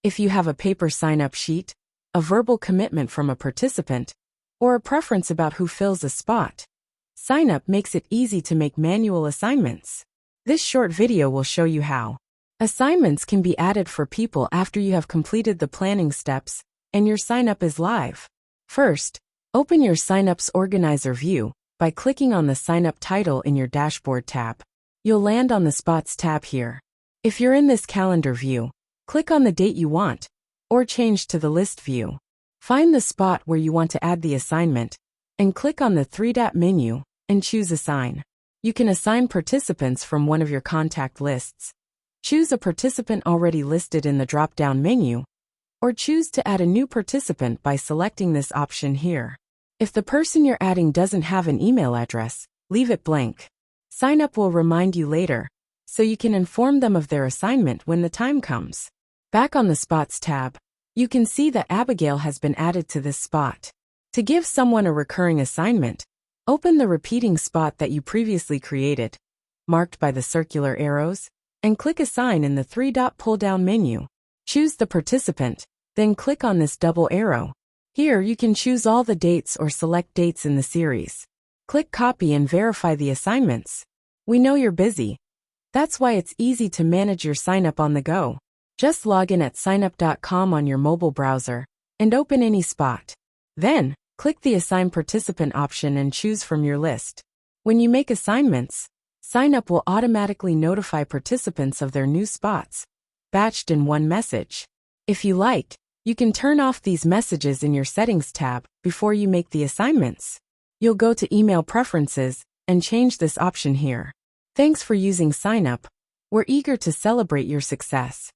If you have a paper sign-up sheet, a verbal commitment from a participant, or a preference about who fills a spot, SignUp makes it easy to make manual assignments. This short video will show you how. Assignments can be added for people after you have completed the planning steps and your sign-up is live. First, open your SignUps Organizer view by clicking on the Sign-up title in your Dashboard tab. You'll land on the Spots tab here. If you're in this calendar view, click on the date you want, or change to the list view. Find the spot where you want to add the assignment, and click on the three-dot menu and choose Assign. You can assign participants from one of your contact lists. Choose a participant already listed in the drop-down menu, or choose to add a new participant by selecting this option here. If the person you're adding doesn't have an email address, leave it blank. SignUp will remind you later, so you can inform them of their assignment when the time comes. Back on the Spots tab, you can see that Abigail has been added to this spot. To give someone a recurring assignment, open the repeating spot that you previously created, marked by the circular arrows, and click Assign in the three-dot pull-down menu. Choose the participant, then click on this double arrow. Here you can choose all the dates or select dates in the series. Click Copy and verify the assignments. We know you're busy. That's why it's easy to manage your sign-up on the go. Just log in at Signup.com on your mobile browser and open any spot. Then, click the Assign Participant option and choose from your list. When you make assignments, SignUp will automatically notify participants of their new spots, batched in one message. If you like, you can turn off these messages in your Settings tab before you make the assignments. You'll go to Email Preferences and change this option here. Thanks for using SignUp. We're eager to celebrate your success.